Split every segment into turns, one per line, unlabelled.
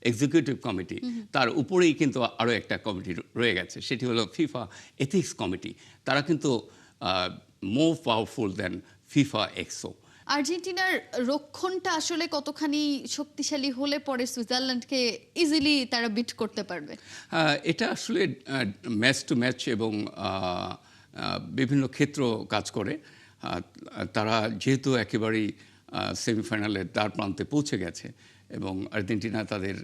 Executive committee, তার উপরেই কিন্তু আরও একটা কমিটি রয়ে গেছে, সেটি হলো ফিফা এথিক্স কমিটি। তারা কিন্তু more powerful than FIFA ExCo.
আর্জেন্টিনার রক্ষণটা আসলে কতখানি শক্তিশালী হলে পরে সুইজারল্যান্ডকে ইজিলি তারা বিট করতে পারবে?
এটা আসলে ম্যাচ টু ম্যাচ এবং বিভিন্ন ক্ষেত্র কাজ করে। তারা যেহেতু একেবারেই সেমিফাইনালের দ্বার প্রান্তে পৌঁছে গেছে এবং আর্জেন্টিনা তাদের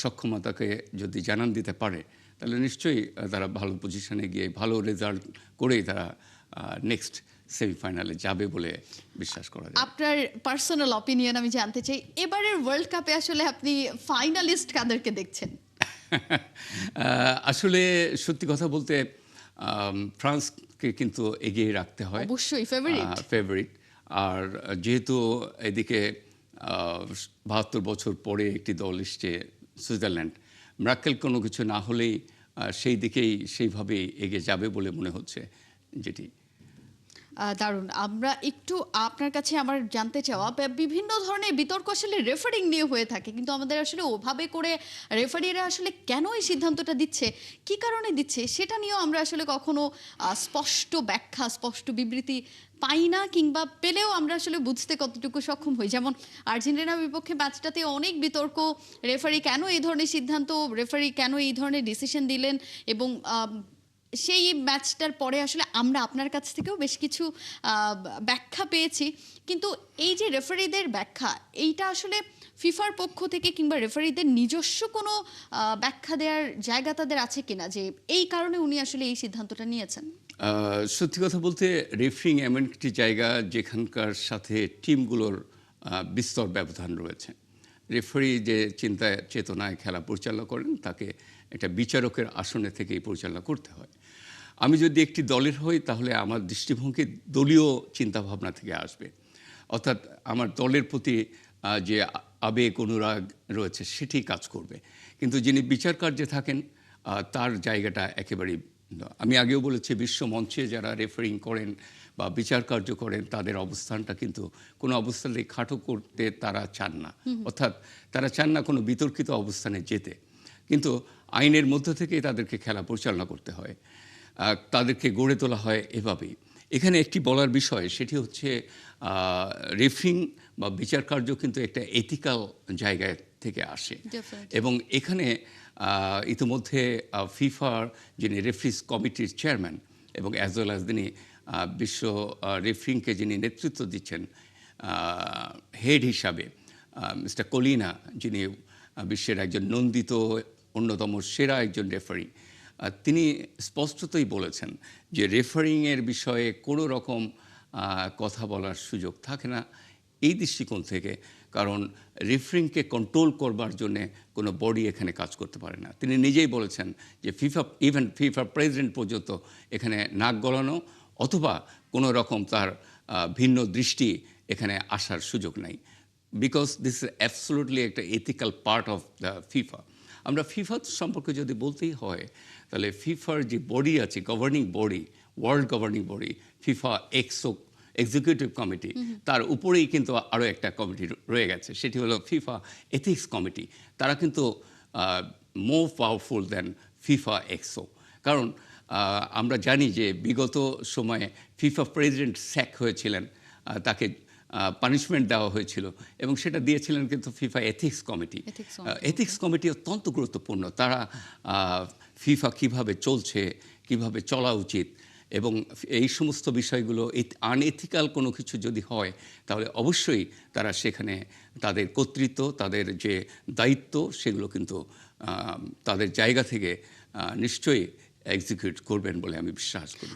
সক্ষমতাকে যদি জানান দিতে পারে, তাহলে নিশ্চয়ই তারা ভালো পজিশনে গিয়ে ভালো রেজাল্ট করেই তারা নেক্সট সেমিফাইনালে যাবে বলে বিশ্বাস করা যায়।
আপনার পার্সোনাল অপিনিয়ন আমি জানতে চাই, এবারের ওয়ার্ল্ড কাপে আসলে আপনি ফাইনালিস্ট কাদেরকে দেখছেন?
আসলে সত্যি কথা বলতে ফ্রান্সকে কিন্তু এগিয়ে রাখতে হয়,
অবশ্যই ফেভারিট।
আর যেহেতু এদিকে ৭২ বছর পরে একটি দল এসছে সুইজারল্যান্ড, মিরাক্কেল কোনো কিছু না হলেই সেই দিকেই সেইভাবেই এগিয়ে যাবে বলে মনে হচ্ছে। যেটি
দারুণ। আমরা একটু আপনার কাছে আমার জানতে চাওয়া, বিভিন্ন ধরনের বিতর্ক আসলে রেফারিং নিয়ে হয়ে থাকে, কিন্তু আমাদের আসলে ওভাবে করে রেফারিরা আসলে কেন এই সিদ্ধান্তটা দিচ্ছে, কি কারণে দিচ্ছে, সেটা নিয়েও আমরা আসলে কখনো স্পষ্ট ব্যাখ্যা, স্পষ্ট বিবৃতি পাই না, কিংবা পেলেও আমরা আসলে বুঝতে কতটুকু সক্ষম হই। যেমন আর্জেন্টিনার বিপক্ষে ম্যাচটাতে অনেক বিতর্ক, রেফারি কেন এই ধরনের সিদ্ধান্ত, রেফারি কেন এই ধরনের ডিসিশন দিলেন, এবং সেই ম্যাচটার পরে আসলে আমরা আপনার কাছ থেকেও বেশ কিছু ব্যাখ্যা পেয়েছি। কিন্তু এই যে রেফারিদের ব্যাখ্যা, এইটা আসলে ফিফার পক্ষ থেকে কিংবা রেফারিদের নিজস্ব কোনো ব্যাখ্যা দেওয়ার জায়গা তাদের আছে কিনা, যে এই কারণে উনি আসলে এই সিদ্ধান্তটা নিয়েছেন?
সত্যি কথা বলতে রেফারিং এমন একটি জায়গা যেখানকার সাথে টিমগুলোর বিস্তর ব্যবধান রয়েছে। রেফারি যে চিন্তা চেতনায় খেলা পরিচালনা করেন, তাকে একটা বিচারকের আসনে থেকেই পরিচালনা করতে হয়। আমি যদি একটি দলের হই, তাহলে আমার দৃষ্টিভঙ্গি দলীয় চিন্তাভাবনা থেকে আসবে, অর্থাৎ আমার দলের প্রতি যে আবেগ অনুরাগ রয়েছে সেটি কাজ করবে। কিন্তু যিনি বিচার কার্যে থাকেন, তার জায়গাটা একেবারেই, আমি আগেও বলেছি, বিশ্ব মঞ্চে যারা রেফারিং করেন বা বিচার কার্য করেন, তাদের অবস্থানটা কিন্তু কোনো অবস্থাতেই খাটো করতে তারা চান না, অর্থাৎ তারা চান না কোনো বিতর্কিত অবস্থানে যেতে। কিন্তু আইনের মধ্য থেকেই তাদেরকে খেলা পরিচালনা করতে হয়, তাদেরকে গড়ে তোলা হয় এভাবেই। এখানে একটি বলার বিষয়, সেটি হচ্ছে রেফারিং বা বিচার কার্য কিন্তু একটা এথিক্যাল জায়গায় থেকে আসে, এবং এখানে ইতিমধ্যে ফিফার যিনি রেফারিজ কমিটির চেয়ারম্যান এবং অ্যাজ ওয়েল অ্যাজ যিনি বিশ্ব রেফারিংকে যিনি নেতৃত্ব দিচ্ছেন হেড হিসাবে, মিস্টার কলিনা, যিনি বিশ্বের একজন নন্দিত অন্যতম সেরা একজন রেফারি, তিনি স্পষ্টতই বলেছেন যে রেফারিংয়ের বিষয়ে কোনো রকম কথা বলার সুযোগ থাকে না এই দৃষ্টিকোণ থেকে, কারণ রেফারিংকে কন্ট্রোল করবার জন্যে কোনো বডি এখানে কাজ করতে পারে না। তিনি নিজেই বলেছেন যে ইভেন ফিফা প্রেসিডেন্ট পর্যন্ত এখানে নাক গলানো অথবা কোনো রকম তার ভিন্ন দৃষ্টি এখানে আসার সুযোগ নাই, বিকজ দিস ইজ অ্যাবসলুটলি একটা ethical part of the FIFA. আমরা ফিফা সম্পর্কে যদি বলতেই হয়, তাহলে ফিফার যে বডি আছে, governing body, world governing body, FIFA executive committee, তার উপরেই কিন্তু আরও একটা কমিটি রয়ে গেছে, সেটি হলো ফিফা এথিক্স কমিটি। তারা কিন্তু more powerful than FIFA ExCo. কারণ আমরা জানি যে বিগত সময়ে ফিফা প্রেসিডেন্ট স্যাক হয়েছিলেন, তাকে পানিশমেন্ট দেওয়া হয়েছিল, এবং সেটা দিয়েছিলেন কিন্তু FIFA ethics committee. Ethics committee অত্যন্ত গুরুত্বপূর্ণ। তারা ফিফা কিভাবে চলছে, কিভাবে চলা উচিত, এবং এই সমস্ত বিষয়গুলো আনএথিক্যাল কোনো কিছু যদি হয়, তাহলে অবশ্যই তারা সেখানে তাদের কর্তৃত্ব, তাদের যে দায়িত্ব, সেগুলো কিন্তু তাদের জায়গা থেকে নিশ্চয়ই এক্সিকিউট করবেন বলে আমি বিশ্বাস করি।